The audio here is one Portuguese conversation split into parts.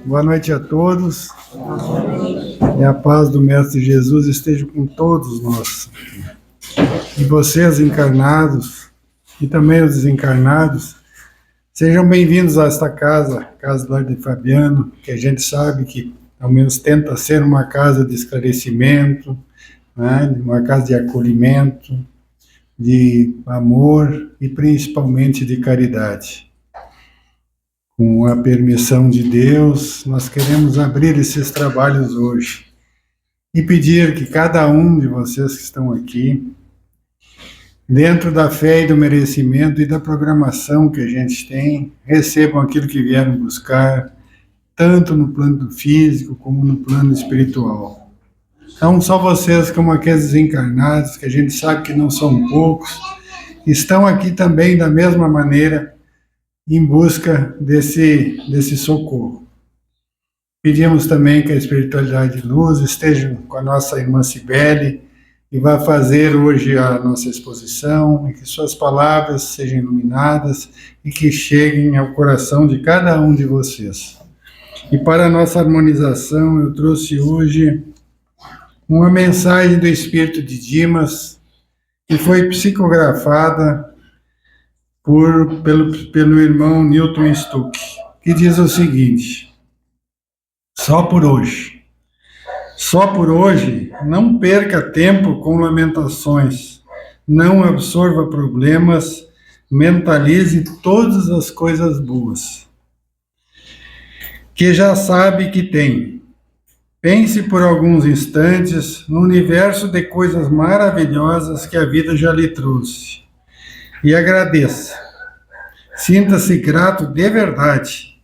Boa noite a todos. E a paz do Mestre Jesus esteja com todos nós. E vocês encarnados, e também os desencarnados, sejam bem-vindos a esta casa, Casa do Lar de Fabiano, que a gente sabe que, ao menos, tenta ser uma casa de esclarecimento, né? Uma casa de acolhimento, de amor e principalmente de caridade. Com a permissão de Deus, nós queremos abrir esses trabalhos hoje e pedir que cada um de vocês que estão aqui, dentro da fé e do merecimento e da programação que a gente tem, recebam aquilo que vieram buscar, tanto no plano físico como no plano espiritual. Não só vocês, como aqueles desencarnados, que a gente sabe que não são poucos, estão aqui também da mesma maneira, em busca desse socorro. Pedimos também que a espiritualidade de luz esteja com a nossa irmã Cibele e vá fazer hoje a nossa exposição, e que suas palavras sejam iluminadas e que cheguem ao coração de cada um de vocês. E para a nossa harmonização, eu trouxe hoje uma mensagem do Espírito de Dimas, que foi psicografada pelo irmão Newton Stuck, que diz o seguinte: só por hoje, não perca tempo com lamentações, não absorva problemas, mentalize todas as coisas boas, que já sabe que tem. Pense por alguns instantes no universo de coisas maravilhosas que a vida já lhe trouxe. E agradeça. Sinta-se grato de verdade.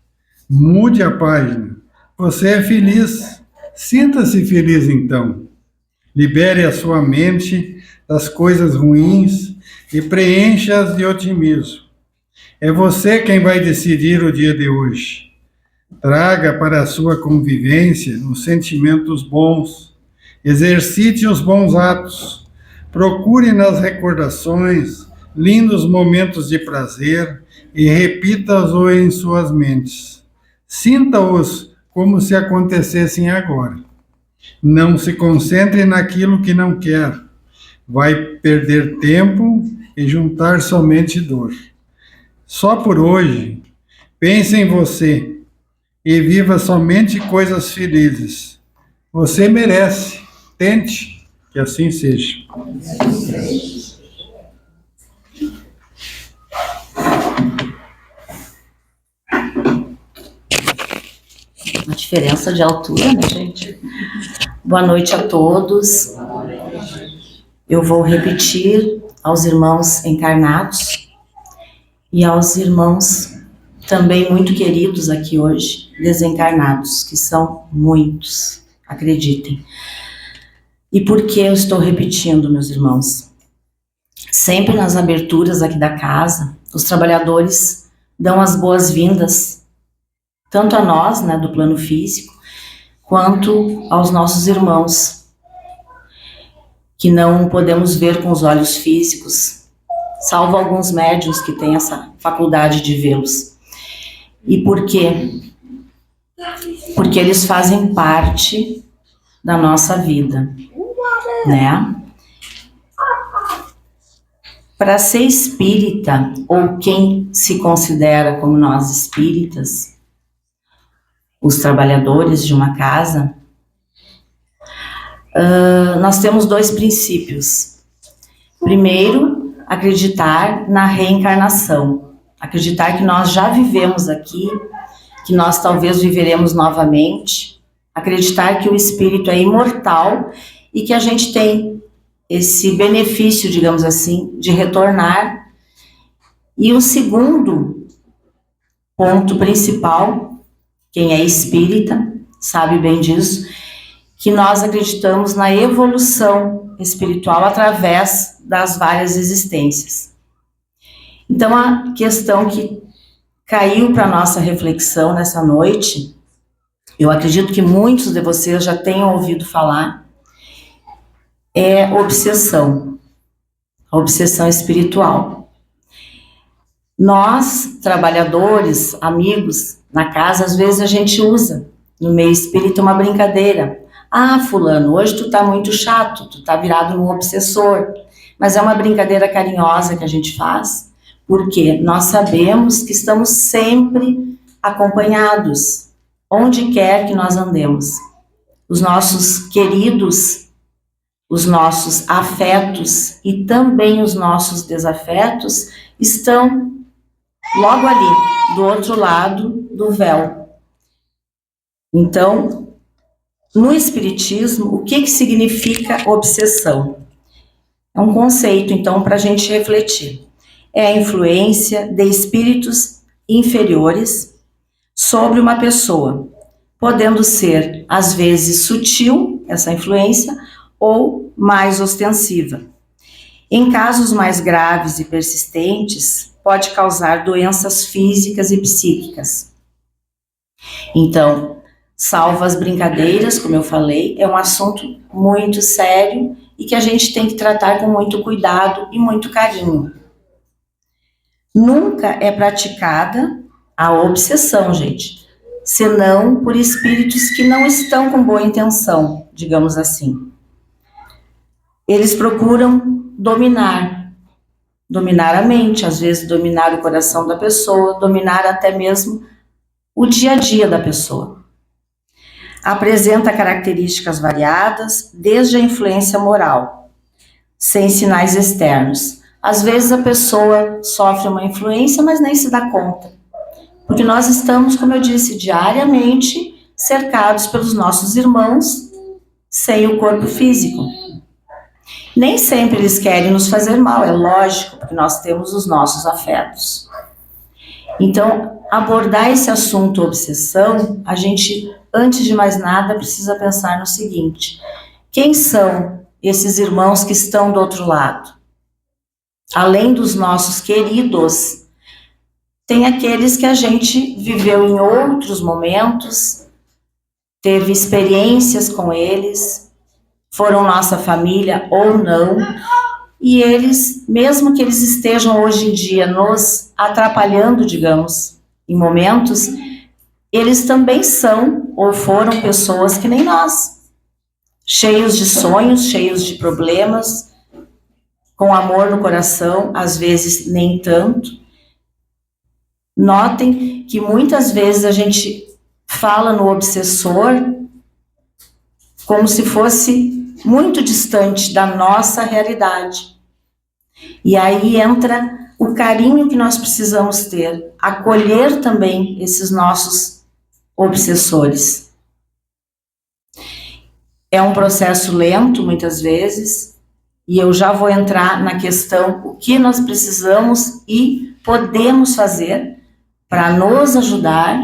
Mude a página. Você é feliz. Sinta-se feliz então. Libere a sua mente das coisas ruins e preencha-as de otimismo. É você quem vai decidir o dia de hoje. Traga para a sua convivência os sentimentos bons. Exercite os bons atos. Procure nas recordações lindos momentos de prazer e repita-os em suas mentes. Sinta-os como se acontecessem agora. Não se concentre naquilo que não quer. Vai perder tempo e juntar somente dor. Só por hoje, pense em você e viva somente coisas felizes. Você merece. Tente que assim seja. Uma diferença de altura, né, gente? Boa noite a todos. Eu vou repetir aos irmãos encarnados e aos irmãos também muito queridos aqui hoje, desencarnados, que são muitos, acreditem. E por que eu estou repetindo, meus irmãos? Sempre nas aberturas aqui da casa, os trabalhadores dão as boas-vindas tanto a nós, né, do plano físico, quanto aos nossos irmãos, que não podemos ver com os olhos físicos, salvo alguns médiuns que têm essa faculdade de vê-los. E por quê? Porque eles fazem parte da nossa vida, né? Para ser espírita, ou quem se considera como nós espíritas, os trabalhadores de uma casa, nós temos dois princípios. Primeiro, acreditar na reencarnação, acreditar que nós já vivemos aqui, que nós talvez viveremos novamente, acreditar que o espírito é imortal e que a gente tem esse benefício, digamos assim, de retornar. E o segundo ponto principal, quem é espírita sabe bem disso, que nós acreditamos na evolução espiritual através das várias existências. Então, a questão que caiu para a nossa reflexão nessa noite, eu acredito que muitos de vocês já tenham ouvido falar, é obsessão, a obsessão espiritual. Nós, trabalhadores, amigos, na casa, às vezes a gente usa No meio espírita, uma brincadeira. Ah, fulano, hoje tu tá muito chato, tu tá virado num obsessor. Mas é uma brincadeira carinhosa que a gente faz, porque nós sabemos que estamos sempre acompanhados, onde quer que nós andemos. Os nossos queridos, os nossos afetos e também os nossos desafetos estão logo ali, do outro lado do véu. Então, no Espiritismo, o que significa obsessão? É um conceito, então, para a gente refletir. É a influência de espíritos inferiores sobre uma pessoa, podendo ser, às vezes, sutil, essa influência, ou mais ostensiva. Em casos mais graves e persistentes, pode causar doenças físicas e psíquicas. Então, salvo as brincadeiras, como eu falei, é um assunto muito sério e que a gente tem que tratar com muito cuidado e muito carinho. Nunca é praticada a obsessão, gente, senão por espíritos que não estão com boa intenção, digamos assim. Eles procuram dominar a mente, às vezes dominar o coração da pessoa, dominar até mesmo o dia a dia da pessoa. Apresenta características variadas, desde a influência moral, sem sinais externos. Às vezes a pessoa sofre uma influência, mas nem se dá conta. Porque nós estamos, como eu disse, diariamente cercados pelos nossos irmãos, sem o corpo físico. Nem sempre eles querem nos fazer mal, é lógico, porque nós temos os nossos afetos. Então, abordar esse assunto obsessão, a gente, antes de mais nada, precisa pensar no seguinte: quem são esses irmãos que estão do outro lado? Além dos nossos queridos, tem aqueles que a gente viveu em outros momentos, teve experiências com eles, foram nossa família ou não, e eles, mesmo que eles estejam hoje em dia nos atrapalhando, digamos, em momentos, eles também são ou foram pessoas que nem nós, cheios de sonhos, cheios de problemas, com amor no coração, às vezes nem tanto. Notem que muitas vezes a gente fala no obsessor como se fosse muito distante da nossa realidade. E aí entra o carinho que nós precisamos ter, acolher também esses nossos obsessores. É um processo lento, muitas vezes, e eu já vou entrar na questão o que nós precisamos e podemos fazer para nos ajudar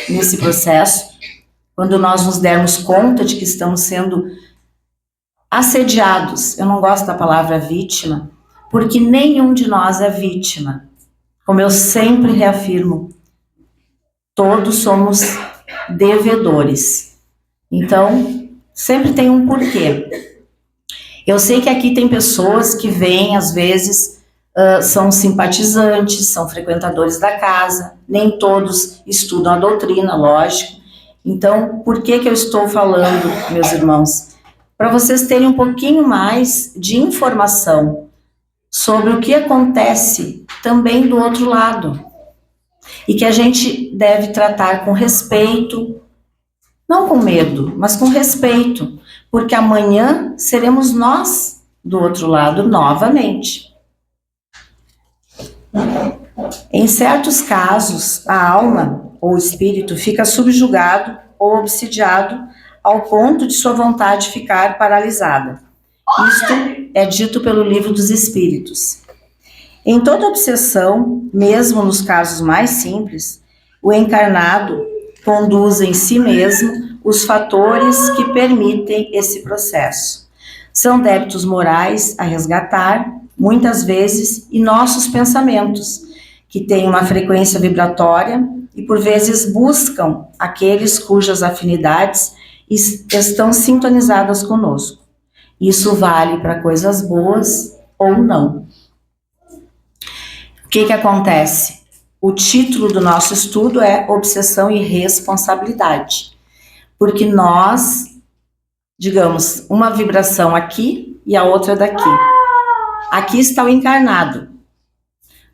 nesse processo, quando nós nos dermos conta de que estamos sendo assediados. Eu não gosto da palavra vítima, porque nenhum de nós é vítima. Como eu sempre reafirmo, todos somos devedores. Então, sempre tem um porquê. Eu sei que aqui tem pessoas que vêm, às vezes, são simpatizantes, são frequentadores da casa, nem todos estudam a doutrina, lógico. Então, por que eu estou falando, meus irmãos? Para vocês terem um pouquinho mais de informação sobre o que acontece também do outro lado. E que a gente deve tratar com respeito, não com medo, mas com respeito, porque amanhã seremos nós do outro lado novamente. Em certos casos, a alma ou o espírito fica subjugado ou obsidiado ao ponto de sua vontade ficar paralisada. Isto é dito pelo Livro dos Espíritos. Em toda obsessão, mesmo nos casos mais simples, o encarnado conduz em si mesmo os fatores que permitem esse processo. São débitos morais a resgatar, muitas vezes, e nossos pensamentos, que têm uma frequência vibratória e, por vezes, buscam aqueles cujas afinidades estão sintonizadas conosco. Isso vale para coisas boas ou não. O que acontece? O título do nosso estudo é Obsessão e Responsabilidade. porque nós, digamos, uma vibração aqui e a outra daqui. Aqui está o encarnado.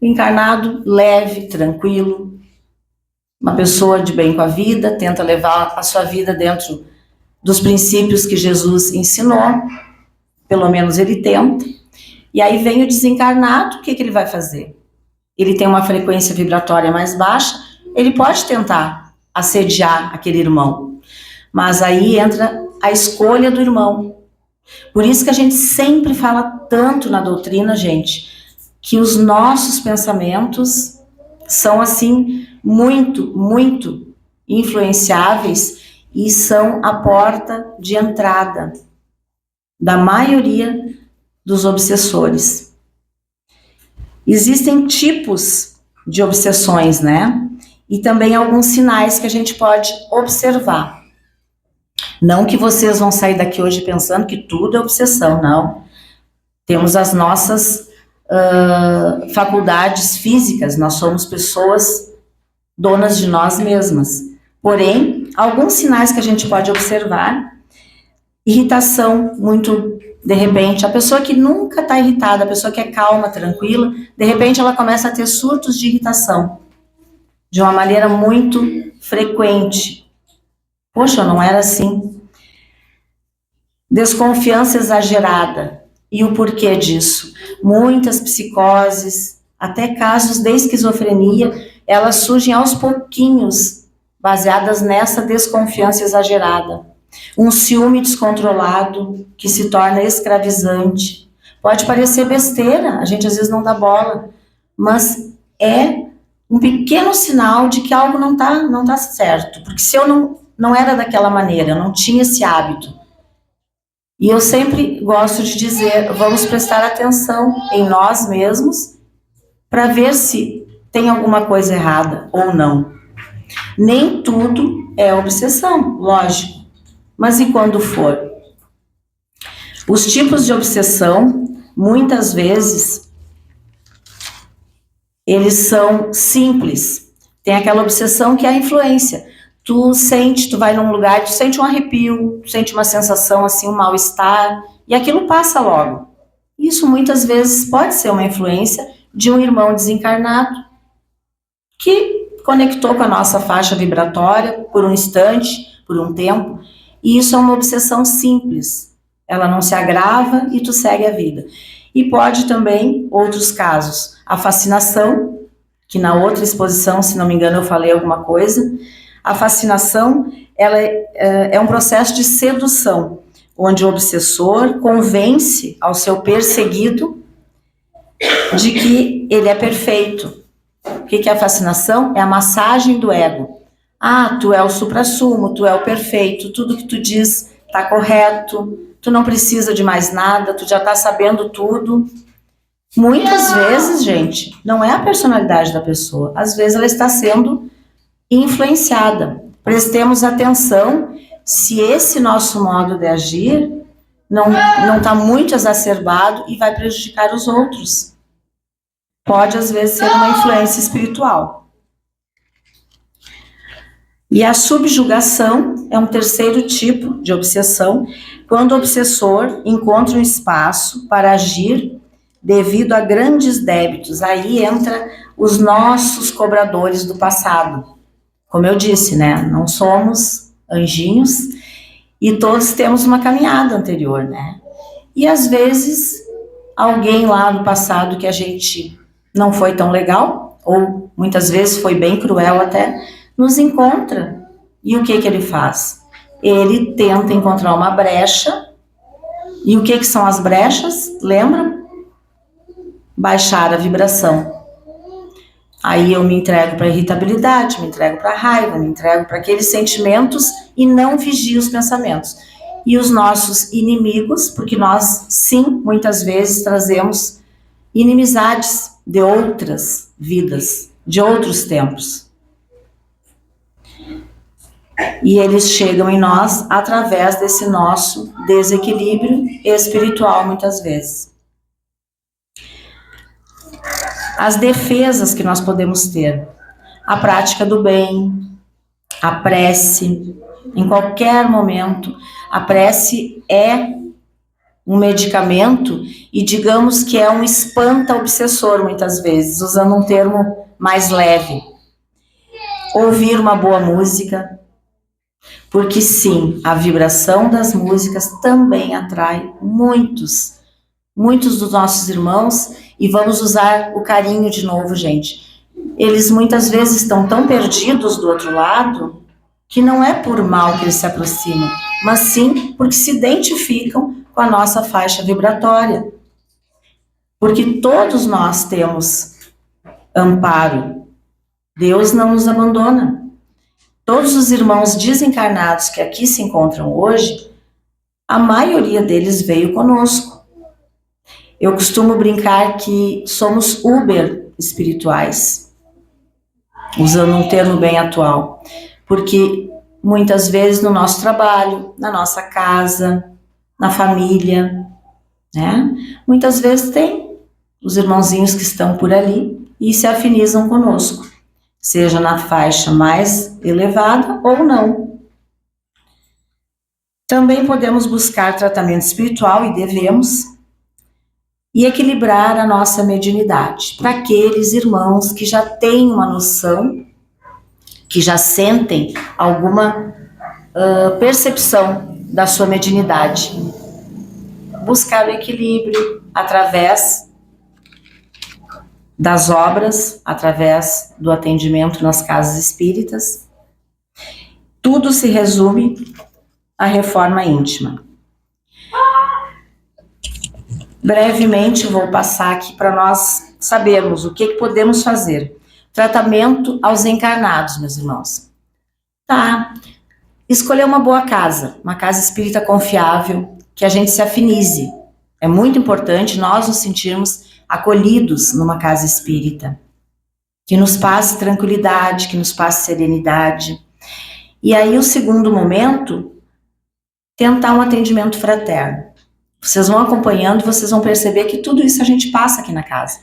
O encarnado leve, tranquilo, uma pessoa de bem com a vida, tenta levar a sua vida dentro dos princípios que Jesus ensinou, pelo menos ele tenta. E aí vem o desencarnado, o que ele vai fazer? Ele tem uma frequência vibratória mais baixa, ele pode tentar assediar aquele irmão, mas aí entra a escolha do irmão. Por isso que a gente sempre fala tanto na doutrina, gente, que os nossos pensamentos são assim muito, muito influenciáveis e são a porta de entrada da maioria dos obsessores. Existem tipos de obsessões, né? E também alguns sinais que a gente pode observar. Não que vocês vão sair daqui hoje pensando que tudo é obsessão, não. Temos as nossas faculdades físicas, nós somos pessoas donas de nós mesmas. Porém, alguns sinais que a gente pode observar: irritação, muito de repente, a pessoa que nunca está irritada, a pessoa que é calma, tranquila, de repente ela começa a ter surtos de irritação, de uma maneira muito frequente. Poxa, não era assim. Desconfiança exagerada. E o porquê disso? Muitas psicoses, até casos de esquizofrenia, elas surgem aos pouquinhos, baseadas nessa desconfiança exagerada. Um ciúme descontrolado, que se torna escravizante. Pode parecer besteira, a gente às vezes não dá bola, mas é um pequeno sinal de que algo não tá certo. Porque se eu não era daquela maneira, eu não tinha esse hábito. E eu sempre gosto de dizer, vamos prestar atenção em nós mesmos para ver se tem alguma coisa errada ou não. Nem tudo é obsessão, lógico. Mas e quando for? Os tipos de obsessão, muitas vezes, eles são simples. Tem aquela obsessão que é a influência. Tu vai num lugar, tu sente um arrepio, tu sente uma sensação assim, um mal-estar, e aquilo passa logo. Isso muitas vezes pode ser uma influência de um irmão desencarnado que conectou com a nossa faixa vibratória por um instante, por um tempo, e isso é uma obsessão simples. Ela não se agrava e tu segue a vida. E pode também, outros casos, a fascinação, que na outra exposição, se não me engano, eu falei alguma coisa. A fascinação, ela é um processo de sedução, onde o obsessor convence ao seu perseguido de que ele é perfeito. O que é a fascinação? É a massagem do ego. Ah, tu é o suprassumo, tu é o perfeito, tudo que tu diz está correto, tu não precisa de mais nada, tu já está sabendo tudo. Muitas vezes, gente, não é a personalidade da pessoa, às vezes ela está sendo influenciada. Prestemos atenção se esse nosso modo de agir não está muito exacerbado e vai prejudicar os outros. Pode, às vezes, ser uma influência espiritual. E a subjugação é um terceiro tipo de obsessão, quando o obsessor encontra um espaço para agir devido a grandes débitos. Aí entra os nossos cobradores do passado. Como eu disse, né? Não somos anjinhos e todos temos uma caminhada anterior, né? E às vezes alguém lá no passado que a gente não foi tão legal, ou muitas vezes foi bem cruel até, nos encontra. E o que ele faz? Ele tenta encontrar uma brecha. E o que são as brechas? Lembram? Baixar a vibração. Aí eu me entrego para a irritabilidade, me entrego para a raiva, me entrego para aqueles sentimentos e não vigio os pensamentos. E os nossos inimigos, porque nós, sim, muitas vezes trazemos inimizades de outras vidas, de outros tempos. E eles chegam em nós através desse nosso desequilíbrio espiritual, muitas vezes. As defesas que nós podemos ter: a prática do bem, a prece, Em qualquer momento, a prece é um medicamento e digamos que é um espanta-obsessor muitas vezes, usando um termo mais leve. Ouvir uma boa música, porque sim, a vibração das músicas também atrai muitos dos nossos irmãos, e vamos usar o carinho de novo, gente. Eles muitas vezes estão tão perdidos do outro lado, que não é por mal que eles se aproximam, mas sim porque se identificam com a nossa faixa vibratória. Porque todos nós temos amparo. Deus não nos abandona. Todos os irmãos desencarnados que aqui se encontram hoje, a maioria deles veio conosco. Eu costumo brincar que somos Uber espirituais, usando um termo bem atual, porque muitas vezes no nosso trabalho, na nossa casa, na família, né? Muitas vezes tem os irmãozinhos que estão por ali e se afinizam conosco, seja na faixa mais elevada ou não. Também podemos buscar tratamento espiritual e devemos, e equilibrar a nossa mediunidade para aqueles irmãos que já têm uma noção, que já sentem alguma percepção da sua mediunidade. Buscar o equilíbrio através das obras, através do atendimento nas casas espíritas. Tudo se resume à reforma íntima. Brevemente vou passar aqui para nós sabermos o que podemos fazer. Tratamento aos encarnados, meus irmãos. Tá. Escolher uma boa casa, uma casa espírita confiável, que a gente se afinize. É muito importante nós nos sentirmos acolhidos numa casa espírita, que nos passe tranquilidade, que nos passe serenidade. E aí o segundo momento, tentar um atendimento fraterno. Vocês vão acompanhando e vocês vão perceber que tudo isso a gente passa aqui na casa.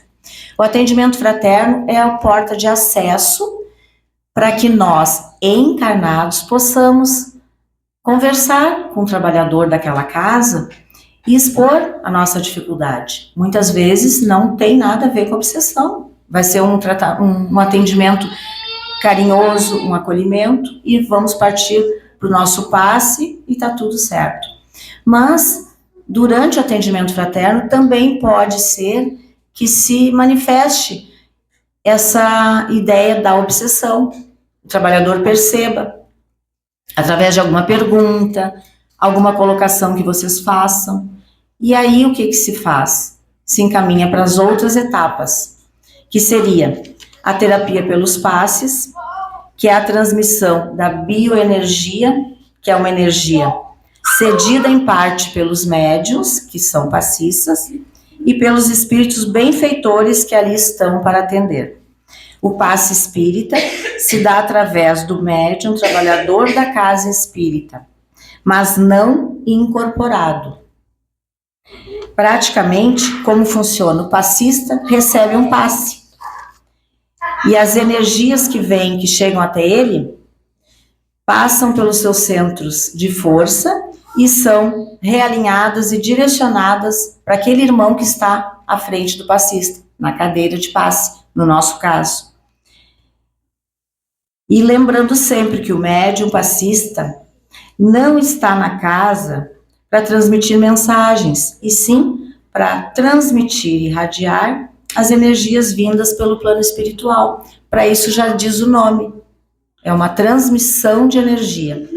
O atendimento fraterno é a porta de acesso para que nós, encarnados, possamos conversar com o trabalhador daquela casa e expor a nossa dificuldade. Muitas vezes não tem nada a ver com obsessão. Vai ser um atendimento carinhoso, um acolhimento, e vamos partir para o nosso passe e está tudo certo. Mas durante o atendimento fraterno, também pode ser que se manifeste essa ideia da obsessão. O trabalhador perceba, através de alguma pergunta, alguma colocação que vocês façam. E aí o que se faz? Se encaminha para as outras etapas, que seria a terapia pelos passes, que é a transmissão da bioenergia, que é uma energia cedida em parte pelos médiuns, que são passistas, e pelos espíritos benfeitores que ali estão para atender. O passe espírita se dá através do médium trabalhador da casa espírita, mas não incorporado. Praticamente, como funciona? O passista recebe um passe, e as energias que vêm, que chegam até ele, passam pelos seus centros de força e são realinhadas e direcionadas para aquele irmão que está à frente do passista, na cadeira de passe, no nosso caso. E lembrando sempre que o médium passista não está na casa para transmitir mensagens, e sim para transmitir e irradiar as energias vindas pelo plano espiritual. Para isso já diz o nome, é uma transmissão de energia.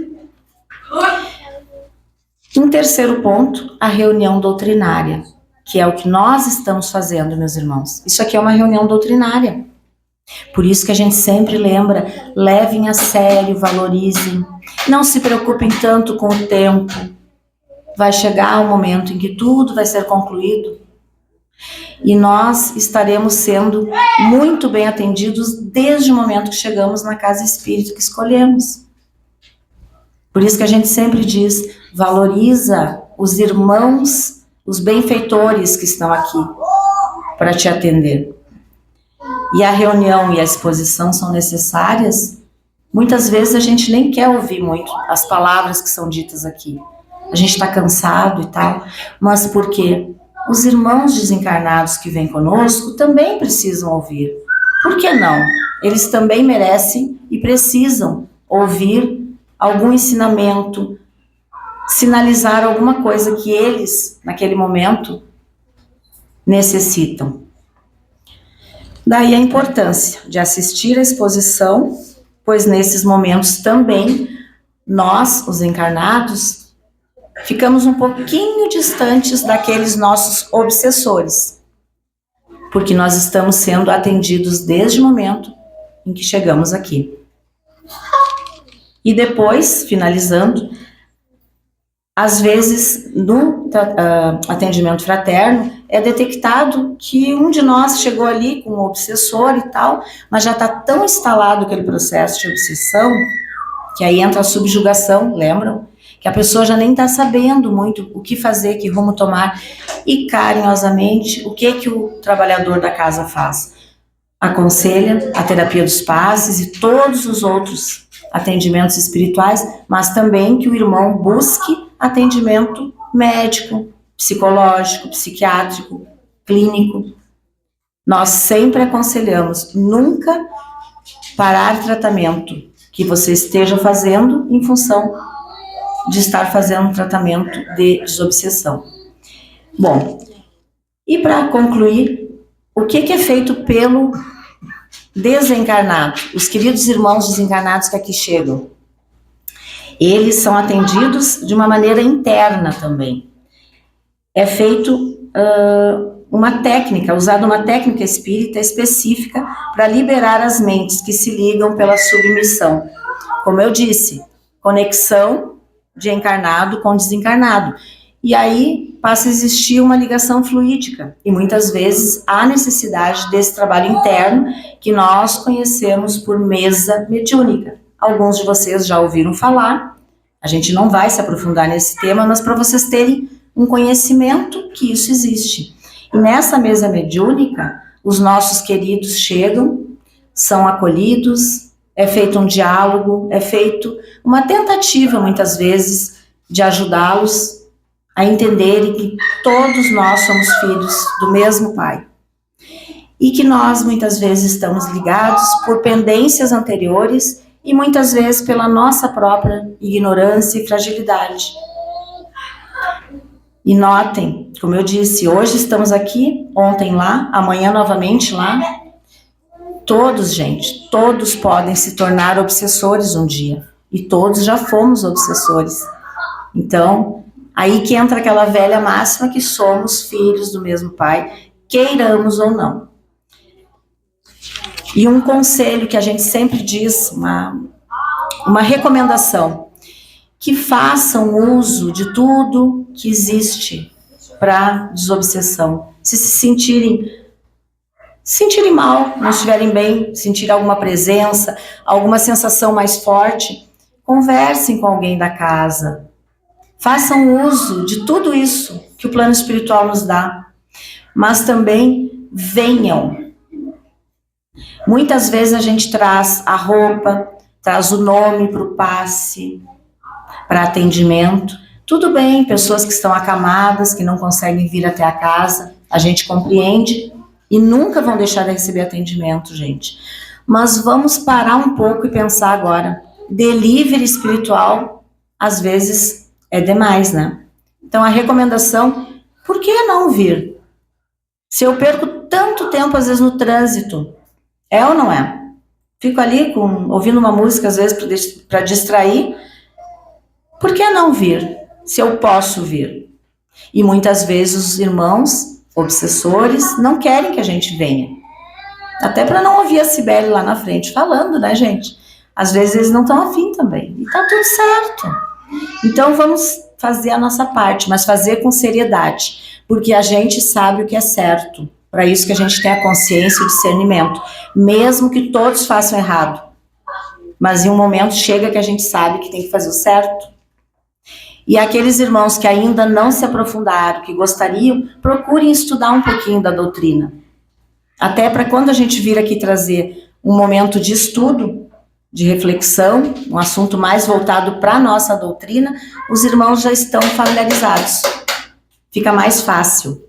Um terceiro ponto, a reunião doutrinária, que é o que nós estamos fazendo, meus irmãos. Isso aqui é uma reunião doutrinária. Por isso que a gente sempre lembra, levem a sério, valorizem, não se preocupem tanto com o tempo. Vai chegar um momento em que tudo vai ser concluído e nós estaremos sendo muito bem atendidos desde o momento que chegamos na casa espírita que escolhemos. Por isso que a gente sempre diz, valoriza os irmãos, os benfeitores que estão aqui para te atender. E a reunião e a exposição são necessárias Muitas vezes a gente nem quer ouvir muito as palavras que são ditas aqui. A gente está cansado e tal, mas por quê? Os irmãos desencarnados que vêm conosco também precisam ouvir. Por que não? Eles também merecem e precisam ouvir algum ensinamento, sinalizar alguma coisa que eles, naquele momento, necessitam. Daí a importância de assistir à exposição, pois nesses momentos também nós, os encarnados, ficamos um pouquinho distantes daqueles nossos obsessores, porque nós estamos sendo atendidos desde o momento em que chegamos aqui. E depois, finalizando, às vezes no atendimento fraterno é detectado que um de nós chegou ali com um obsessor e tal, mas já está tão instalado aquele processo de obsessão, que aí entra a subjugação, lembram? Que a pessoa já nem está sabendo muito o que fazer, que rumo tomar, e carinhosamente, o que o trabalhador da casa faz? Aconselha a terapia dos passes e todos os outros atendimentos espirituais, mas também que o irmão busque atendimento médico, psicológico, psiquiátrico, clínico. Nós sempre aconselhamos nunca parar tratamento que você esteja fazendo em função de estar fazendo um tratamento de desobsessão. Bom, e para concluir, o que é feito pelo desencarnado? Os queridos irmãos desencarnados que aqui chegam, eles são atendidos de uma maneira interna também. É feito uma técnica, usada uma técnica espírita específica para liberar as mentes que se ligam pela submissão. Como eu disse, conexão de encarnado com desencarnado. E aí passa a existir uma ligação fluídica. E muitas vezes há necessidade desse trabalho interno que nós conhecemos por mesa mediúnica. Alguns de vocês já ouviram falar. A gente não vai se aprofundar nesse tema, mas para vocês terem um conhecimento que isso existe. E nessa mesa mediúnica, os nossos queridos chegam, são acolhidos, é feito um diálogo, é feito uma tentativa, muitas vezes, de ajudá-los a entenderem que todos nós somos filhos do mesmo Pai. E que nós, muitas vezes, estamos ligados por pendências anteriores e, muitas vezes, pela nossa própria ignorância e fragilidade. E notem, como eu disse, hoje estamos aqui, ontem lá, amanhã novamente lá. Todos, gente, todos podem se tornar obsessores um dia. E todos já fomos obsessores. Então, aí que entra aquela velha máxima que somos filhos do mesmo Pai, queiramos ou não. E um conselho que a gente sempre diz, uma recomendação, que façam uso de tudo que existe para desobsessão. Se sentirem mal, não estiverem bem, sentir alguma presença, alguma sensação mais forte, conversem com alguém da casa. Façam uso de tudo isso que o plano espiritual nos dá. Mas também venham. Muitas vezes a gente traz a roupa, traz o nome para o passe, para atendimento. Tudo bem, pessoas que estão acamadas, que não conseguem vir até a casa, a gente compreende e nunca vão deixar de receber atendimento, gente. Mas vamos parar um pouco e pensar agora. Delivery espiritual, às vezes, é demais, né? Então, a recomendação, por que não vir? Se eu perco tanto tempo, às vezes, no trânsito, é ou não é? Fico ali ouvindo uma música, às vezes, para distrair. Por que não vir, se eu posso vir? E muitas vezes os irmãos obsessores não querem que a gente venha. Até para não ouvir a Cibele lá na frente falando, né, gente? Às vezes eles não estão afim também. E tá tudo certo. Então vamos fazer a nossa parte, mas fazer com seriedade. Porque a gente sabe o que é certo. Para isso que a gente tem a consciência e o discernimento. Mesmo que todos façam errado. Mas em um momento chega que a gente sabe que tem que fazer o certo. E aqueles irmãos que ainda não se aprofundaram, que gostariam, procurem estudar um pouquinho da doutrina. Até para quando a gente vir aqui trazer um momento de estudo, de reflexão, um assunto mais voltado para a nossa doutrina, os irmãos já estão familiarizados. Fica mais fácil.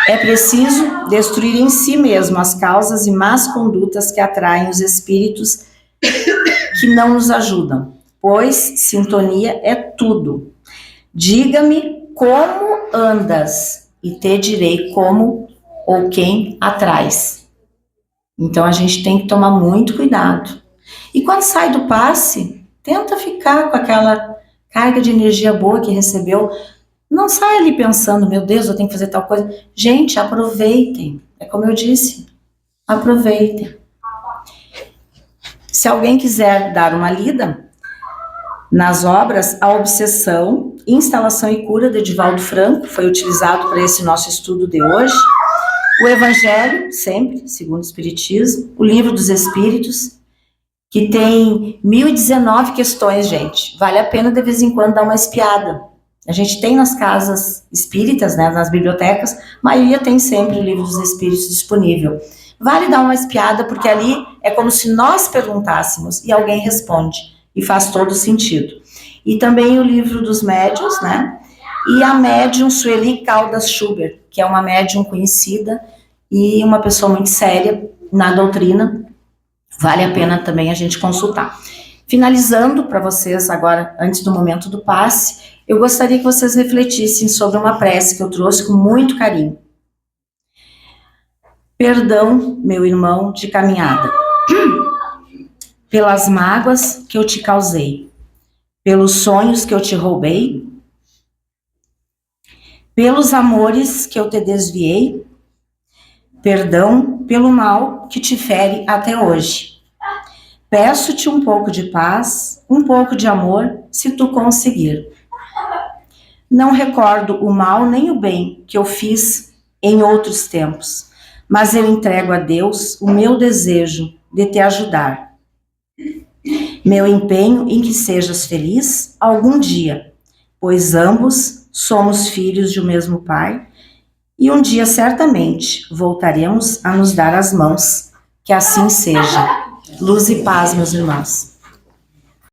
É preciso destruir em si mesmo as causas e más condutas que atraem os espíritos que não nos ajudam, pois sintonia é tudo. Diga-me como andas e te direi como ou quem atrás. Então a gente tem que tomar muito cuidado. E quando sai do passe, tenta ficar com aquela carga de energia boa que recebeu. Não sai ali pensando, meu Deus, eu tenho que fazer tal coisa. Gente, aproveitem. É como eu disse, aproveitem. Se alguém quiser dar uma lida nas obras A Obsessão, Instalação e Cura, de Divaldo Franco, foi utilizado para esse nosso estudo de hoje. O Evangelho, sempre, segundo o Espiritismo. O Livro dos Espíritos, que tem 1019 questões, gente. Vale a pena, de vez em quando, dar uma espiada. A gente tem nas casas espíritas, né, nas bibliotecas, a maioria tem sempre o Livro dos Espíritos disponível. Vale dar uma espiada, porque ali é como se nós perguntássemos e alguém responde, e faz todo sentido. E também o Livro dos Médiuns, né, e a médium Sueli Caldas Schubert, que é uma médium conhecida e uma pessoa muito séria na doutrina. Vale a pena também a gente consultar. Finalizando para vocês agora, antes do momento do passe, eu gostaria que vocês refletissem sobre uma prece que eu trouxe com muito carinho. Perdão, meu irmão de caminhada, pelas mágoas que eu te causei, pelos sonhos que eu te roubei, pelos amores que eu te desviei, perdão pelo mal que te fere até hoje. Peço-te um pouco de paz, um pouco de amor, se tu conseguir. Não recordo o mal nem o bem que eu fiz em outros tempos, mas eu entrego a Deus o meu desejo de te ajudar. Meu empenho em que sejas feliz algum dia, pois ambos somos filhos de um mesmo Pai, e um dia certamente voltaremos a nos dar as mãos. Que assim seja. Luz e paz, meus irmãos.